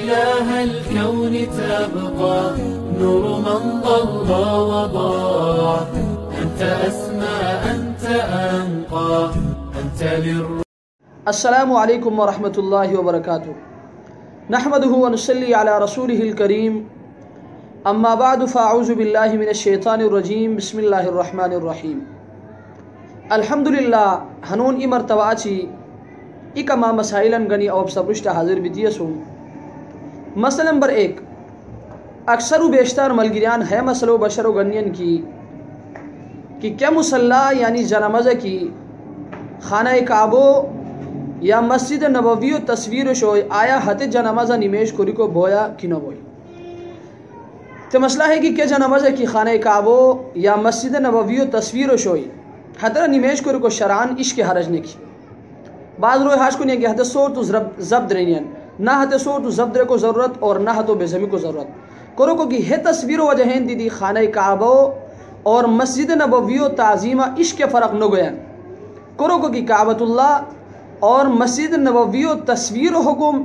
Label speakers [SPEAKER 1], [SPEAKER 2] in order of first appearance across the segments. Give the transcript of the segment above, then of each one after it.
[SPEAKER 1] إله الكون تبقى نور من ضل وضاع. أنت أسمى أنت أنقى أنت
[SPEAKER 2] السلام علیکم ورحمۃ اللہ وبرکاتہ. نحمده ونصلی علی رسوله الکریم. اما بعد فاعوذ باللہ من الشیطان الرجیم. بسم اللہ الرحمن الرحیم. الحمدللہ ہنون ای مرتبہ چی اکما مسائلن گنی اوب سبرشتہ حاضر بیتیسوں. مسئلہ نمبر 1، اکثر و بیشتر ملگریان ہے مسئلہ بشر و گنین کی کہ کیا مسلح یعنی جنمازہ کی خانہ کعبہ یا مسجد نبوی و تصویر شوئی آیا ہتے جنمازہ نمیش کوری کو بویا کی نہ بوئی. تو مسئلہ ہے کہ جنمازہ کی خانہ کعبہ یا مسجد نبوی و تصویر شوئی ہتے نمیش کوری کو شرعان عشق حرج نے کی. بعض روح حاج کو نہیں کہ ہتے صورت و ضبط رہنین نہ ہتے صورت و ضبط کو ضرورت اور نہ ہتو بے زمی کو ضرورت کرو کو کہ ہے تصویر وجہین دی خانہ کعبہ اور مسجد نبوی و تعظیمہ عشق فرق نہ گویا کرو کو کہ کعبۃ اللہ اور مسجد نبوی و تصویر و حکم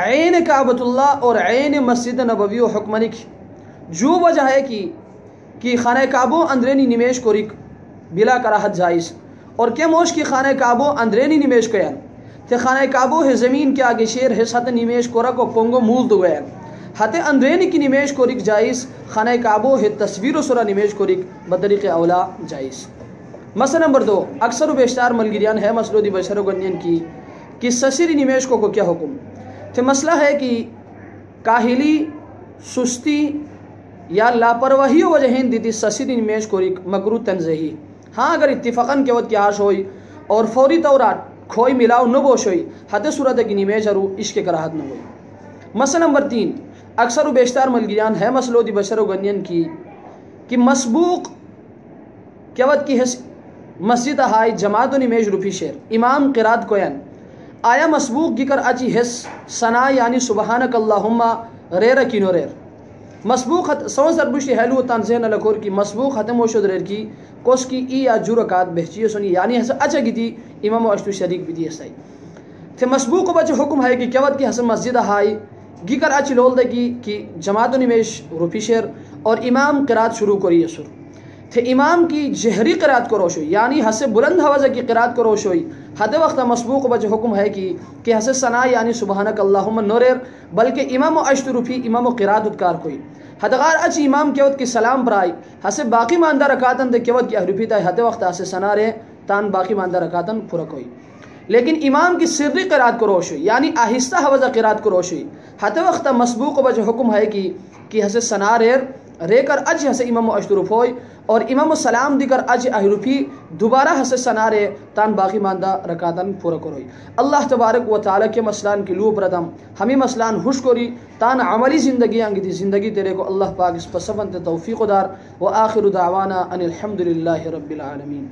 [SPEAKER 2] عین کعبۃ اللہ اور عین مسجد نبوی و حکمنی کی جو وجہ ہے کہ خانہ کعبہ اندرینی نمیش کو رک بلا کراہت جائز اور کیا موش کی خانہ کعبہ اندرینی نمیش کو یان تے خانہ کعبہ ہے زمین کے آگے شیر ہے ساتھ نمیش کو رکو پنگو مول دو گیا ہتے اندرینی کی نمیش کو رک جائز. خانہ کعبہ ہے تصویر و سرہ نمیش کو رک بدریق اولا جائز. مسئلہ نمبر 2، اکثر و بیشتر ملگریان ہے مسئلہ دی بشر و گنین کی کہ سسری نمیش کو کیا حکم. تو مسئلہ ہے کہ کاہلی سستی یا لاپرواہی وجہین دیتی سسری نمیش کو رک مکروہ تنزیہی. ہاں اگر اتفاقاً کے وقت کی آش ہوئی اور فوری طورات کھوئی ملاو نہ بوش ہوئی ہتے صورت کی نمیش ارو عشق کراہت نہ ہوئی. مسئلہ نمبر 3، اکثر و بیشتر ملگریان ہے مسئلہ دی بشر و گنین کی کہ مسبوق کے وقت کی مسجد ہائی جماعت و نمیش روپی شیر امام قرات کوین آیا مسبوق کی کر اچی حس ثنا یعنی سبحانک اللہم ریر کی نو ریر مسبوق سون سربشتی حیلو تنزین لکور کی مسبوق ختم و شد ریر کی کوس کی ای یا جو رکات بہچی سنی یعنی حس اچھا کی تھی امام و اشتو شریک بھی دی اسائی. تھے مسبوق کو بچے حکم ہے کہ کیوت کی حسن مسجد ہائی گی کر اچھی لول دے کی جماعت و نمیش روپی شیر اور امام قرات شروع کری سر تھے امام کی جہری قرات کو روشوئی یعنی حس بلند حوضہ کی قرات کو روشوئی حد وقت مسبوق بچے حکم ہے کہ حس ثنا یعنی سبحانک اللہم نوریر بلکہ امام و اشت روپی امام و قرات اتکار کوئی حدغار اچھی امام کیوت کی سلام پرائی حس باقی ماندہ رکاتن دے کیوت کی احروپی تا حد وقت حس ثنا رے تان باقی ماندہ رکاتن پورا کوئی. لیکن امام کی سری قرات کو روش ہوئی یعنی آہستہ حوضہ قرات کو روش ہوئی حد وقت مسبوق بچے حکم ہے کہ حس ثنا رے کر اج حس امام و اشتروف ہوئی اور امام السلام دی کر اج احروپی دوبارہ حس ثنا رے تان باقی ماندہ رکاتن پورا کروئی. اللہ تبارک و تعالیٰ کے مسلان کی لو پردم ہمیں مسلان خوش کوری تان عملی زندگی آنگی دی زندگی تیرے کو اللہ پاک اس پر سبنت توفیق دار و آخر دعوانا ان الحمدللہ رب العالمین.